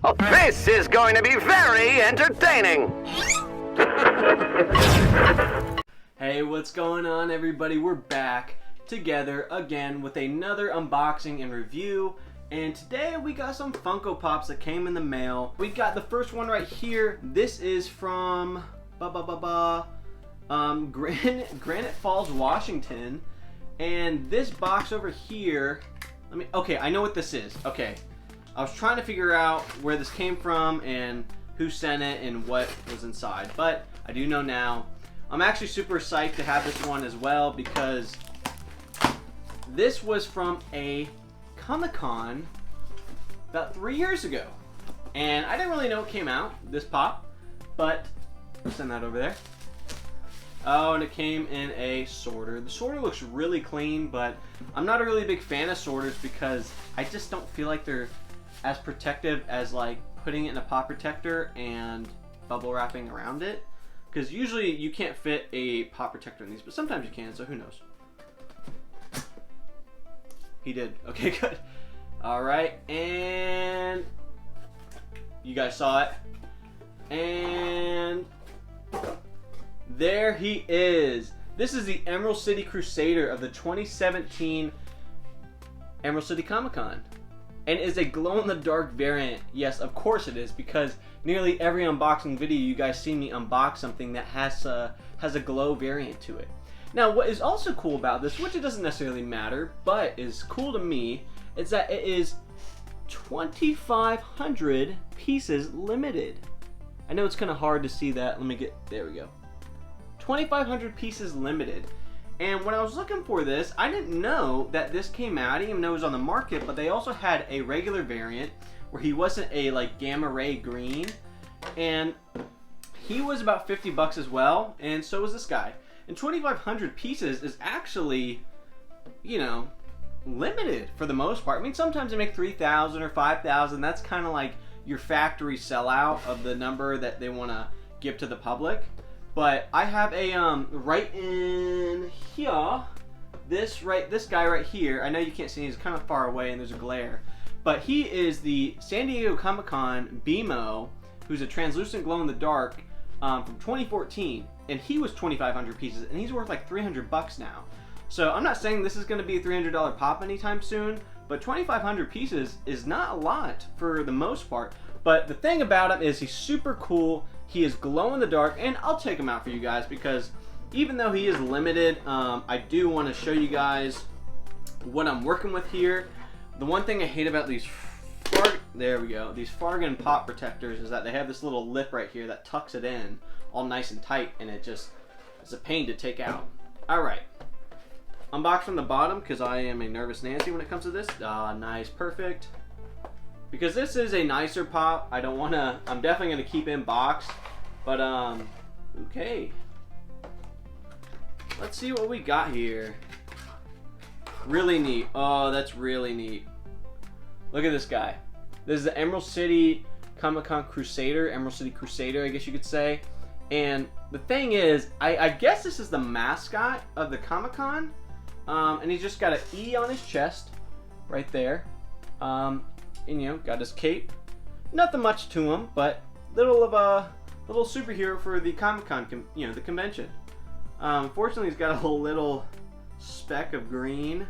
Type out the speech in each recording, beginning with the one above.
This is going to be very entertaining. Hey, what's going on, everybody? We're back together again with another unboxing and review. And today we got some Funko Pops that came in the mail. We got the first one right here. This is from Granite Falls, Washington. And this box over here, okay, I know what this is. Okay, I was trying to figure out where this came from and who sent it and what was inside, but I do know now. I'm actually super psyched to have this one as well because this was from a Comic-Con about 3 years ago. And I didn't really know it came out, this pop, but I'll send that over there. Oh, and it came in a sorter. The sorter looks really clean, but I'm not a really big fan of sorters because I just don't feel like they're as protective as like putting it in a pop protector and bubble wrapping around it. Because usually you can't fit a pop protector in these, but sometimes you can, so who knows. He did. Okay, good. Alright, and you guys saw it. And there he is. This is the Emerald City Crusader of the 2017 Emerald City Comic-Con. And is a glow-in-the-dark variant. Yes, of course it is, because nearly every unboxing video you guys see me unbox something that has a glow variant to it. Now, what is also cool about this, which it doesn't necessarily matter, but is cool to me, is that it is 2,500 pieces limited. I know it's kind of hard to see that. There we go. 2,500 pieces limited. And when I was looking for this, I didn't know that this came out. I didn't even know it was on the market, but they also had a regular variant where he wasn't a like gamma ray green, and he was about 50 bucks as well, and so was this guy. And 2,500 pieces is actually, you know, limited for the most part. I mean, sometimes they make 3,000 or 5,000. That's kind of like your factory sellout of the number that they want to give to the public. But I have a right in here, this guy right here. I know you can't see, he's kind of far away and there's a glare, but he is the San Diego Comic-Con BMO, who's a translucent glow in the dark from 2014, and he was 2,500 pieces, and he's worth like 300 bucks now. So I'm not saying this is going to be a $300 pop anytime soon, but 2,500 pieces is not a lot for the most part. But the thing about him is he's super cool. He is glow in the dark, and I'll take him out for you guys because even though he is limited, I do want to show you guys what I'm working with here. The one thing I hate about these these Fargan pop protectors is that they have this little lip right here that tucks it in all nice and tight, and it's a pain to take out. Alright, unbox from the bottom because I am a nervous Nancy when it comes to this. Nice, perfect. Because this is a nicer pop, I'm definitely going to keep in box, but okay. Let's see what we got here. Really neat. Oh, that's really neat. Look at this guy. This is the Emerald City Comic-Con Crusader, Emerald City Crusader, I guess you could say. And the thing is, I guess this is the mascot of the Comic-Con, and he's just got an E on his chest, right there. And you know, got his cape. Nothing much to him, but little superhero for the Comic-Con, you know, the convention. Fortunately, he's got a little speck of green.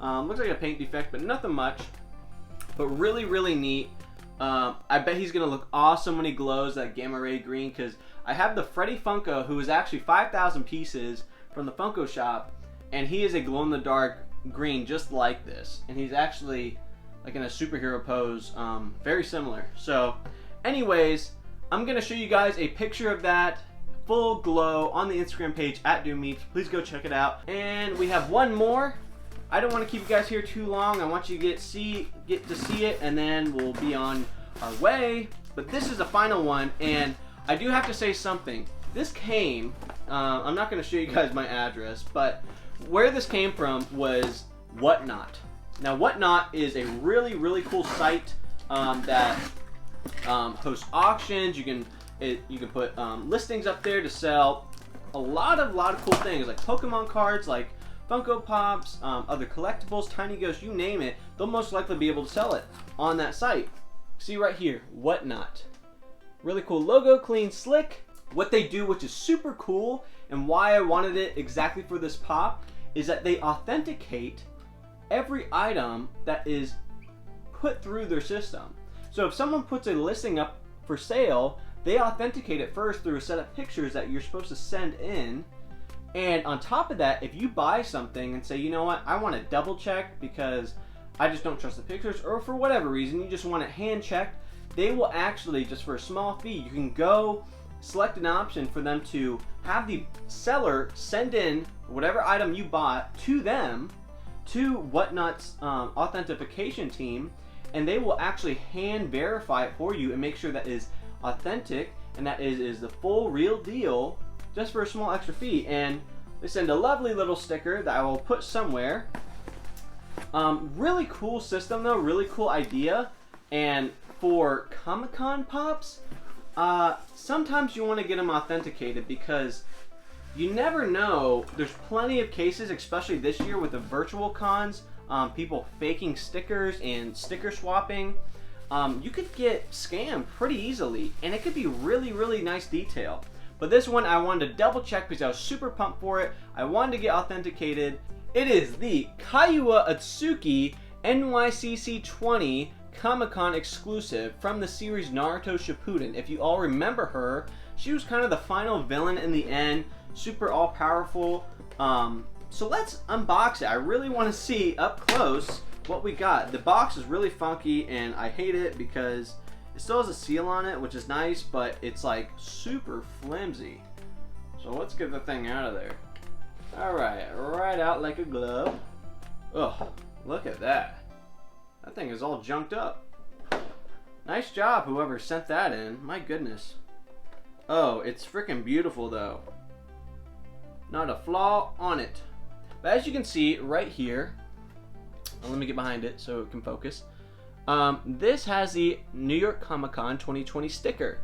Looks like a paint defect, but nothing much. But really, really neat. I bet he's gonna look awesome when he glows that gamma ray green, because I have the Freddy Funko, who is actually 5,000 pieces from the Funko shop, and he is a glow-in-the-dark green just like this, and he's actually like in a superhero pose, very similar. So anyways, I'm gonna show you guys a picture of that full glow on the Instagram page @DoomMeats. Please go check it out. And we have one more. I don't want to keep you guys here too long. I want you to get to see it, and then we'll be on our way. But this is the final one, and I do have to say something. This came, I'm not going to show you guys my address, but where this came from was Whatnot. Now, Whatnot is a really, really cool site that hosts auctions. You can put listings up there to sell a lot of cool things like Pokemon cards, like Funko Pops, other collectibles, Tiny Ghosts, you name it. They'll most likely be able to sell it on that site. See right here, Whatnot. Really cool logo, clean, slick. What they do, which is super cool, and why I wanted it exactly for this pop, is that they authenticate every item that is put through their system. So if someone puts a listing up for sale, they authenticate it first through a set of pictures that you're supposed to send in. And on top of that, if you buy something and say, you know what, I want to double check because I just don't trust the pictures, or for whatever reason, you just want it hand checked, they will actually, just for a small fee, you can go select an option for them to have the seller send in whatever item you bought to them, to Whatnot's authentication team, and they will actually hand verify it for you and make sure that is authentic and that is the full real deal, just for a small extra fee. And they send a lovely little sticker that I will put somewhere. Really cool system though, really cool idea. And for Comic-Con pops, sometimes you want to get them authenticated because you never know. There's plenty of cases, especially this year with the virtual cons, people faking stickers and sticker swapping. You could get scammed pretty easily, and it could be really, really nice detail. But this one I wanted to double check because I was super pumped for it. I wanted to get authenticated. It is the Kaiua Atsuki NYCC 20 Comic-Con exclusive from the series Naruto Shippuden. If you all remember her, she was kind of the final villain in the end, super all-powerful. So let's unbox it. I really want to see up close what we got. The box is really funky and I hate it because it still has a seal on it, which is nice, but it's like super flimsy. So let's get the thing out of there. Alright, right out like a glove. Ugh, look at that. That thing is all junked up. Nice job, whoever sent that in. My goodness. Oh, it's freaking beautiful though. Not a flaw on it. But as you can see right here, let me get behind it so it can focus. This has the New York Comic Con 2020 sticker.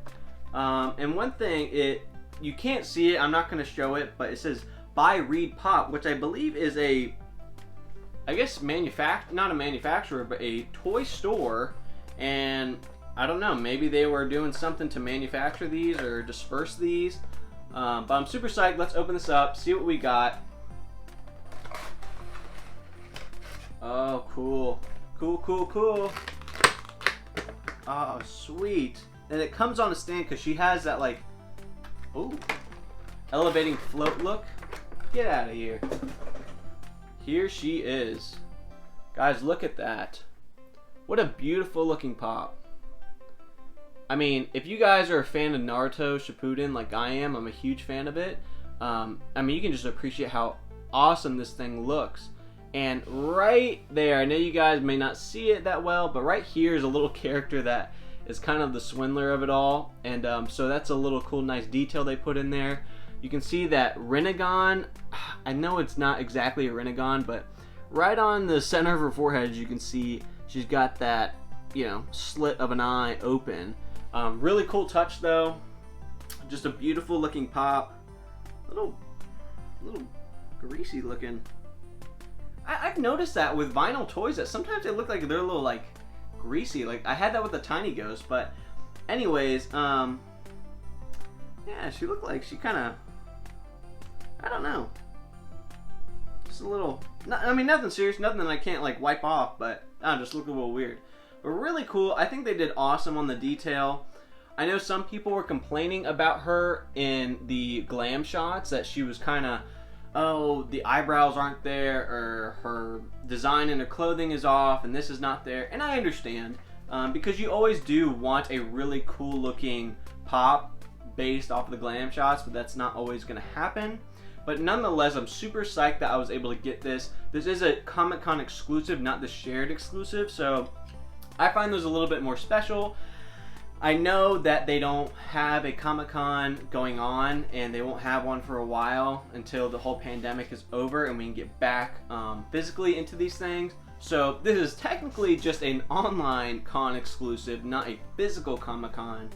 And one thing, you can't see it, I'm not going to show it, but it says Buy, Read, Pop, which I believe is a, I guess, not a manufacturer, but a toy store. And I don't know, maybe they were doing something to manufacture these or disperse these. But I'm super psyched. Let's open this up, see what we got. Oh, cool. Cool, cool, cool. Oh, sweet. And it comes on a stand because she has that, like, ooh, elevating float look. Get out of here. Here she is. Guys, look at that. What a beautiful looking pop. I mean, if you guys are a fan of Naruto Shippuden like I am, I'm a huge fan of it. I mean, you can just appreciate how awesome this thing looks. And right there, I know you guys may not see it that well, but right here is a little character that is kind of the swindler of it all. And so that's a little cool, nice detail they put in there. You can see that Rinnegan, I know it's not exactly a Rinnegan, but right on the center of her forehead, you can see she's got that, you know, slit of an eye open. Really cool touch though. Just a beautiful looking pop. Little greasy looking. I've noticed that with vinyl toys that sometimes they look like they're a little like greasy. Like I had that with the Tiny Ghost, but anyways, yeah, she looked like she kind of, I don't know, just a little. I mean, nothing serious, nothing that I can't like wipe off, but I just look a little weird. But really cool. I think they did awesome on the detail. I know some people were complaining about her in the glam shots that she was kind of, oh, the eyebrows aren't there, or her design in her clothing is off, and this is not there. And I understand, because you always do want a really cool looking pop based off of the glam shots, but that's not always going to happen. But nonetheless, I'm super psyched that I was able to get this. This is a Comic-Con exclusive, not the shared exclusive, so I find those a little bit more special. I know that they don't have a Comic-Con going on, and they won't have one for a while until the whole pandemic is over and we can get back physically into these things. So this is technically just an online con exclusive, not a physical Comic-Con.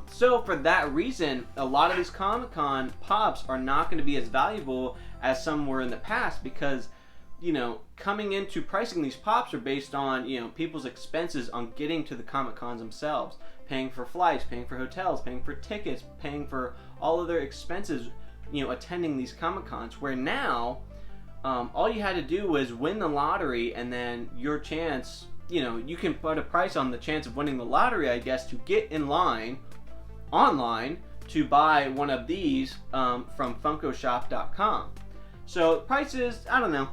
So for that reason, a lot of these Comic-Con pops are not going to be as valuable as some were in the past, because you know, coming into pricing these pops are based on, you know, people's expenses on getting to the Comic Cons themselves, paying for flights, paying for hotels, paying for tickets, paying for all of their expenses, you know, attending these Comic Cons. Where now, all you had to do was win the lottery, and then your chance, you know, you can put a price on the chance of winning the lottery, I guess, to get in line online to buy one of these from funkoshop.com. So prices, I don't know,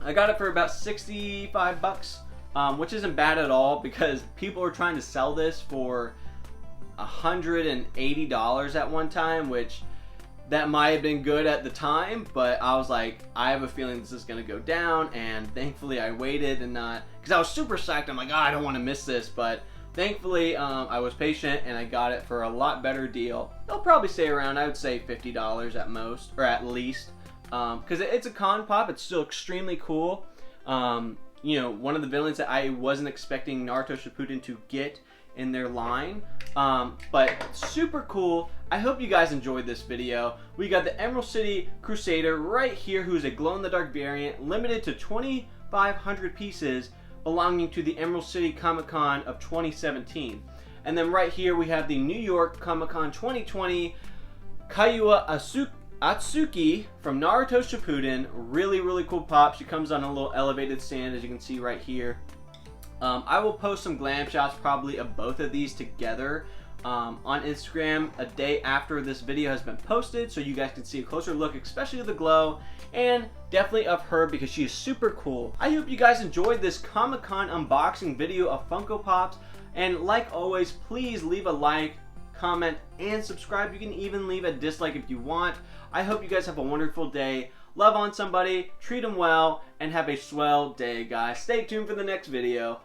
I got it for about 65 bucks, which isn't bad at all, because people are trying to sell this for $180 at one time, which that might have been good at the time, but I was like, I have a feeling this is going to go down, and thankfully I waited and not, because I was super psyched. I'm like, oh, I don't want to miss this, but thankfully I was patient and I got it for a lot better deal. It'll probably stay around, I would say $50 at most, or at least, because it's a con pop. It's still extremely cool. You know, one of the villains that I wasn't expecting Naruto Shippuden to get in their line, but super cool. I hope you guys enjoyed this video. We got the Emerald City Crusader right here, who's a glow-in-the-dark variant, limited to 2,500 pieces, belonging to the Emerald City Comic Con of 2017. And then right here we have the New York Comic Con 2020 Kayua Atsuki from Naruto Shippuden. Really, really cool pop. She comes on a little elevated stand, as you can see right here. I will post some glam shots probably of both of these together on Instagram a day after this video has been posted, so you guys can see a closer look, especially of the glow, and definitely of her, because she is super cool. I hope you guys enjoyed this Comic-Con unboxing video of Funko Pops, and like always, please leave a like, comment, and subscribe. You can even leave a dislike if you want. I hope you guys have a wonderful day. Love on somebody, treat them well, and have a swell day, guys. Stay tuned for the next video.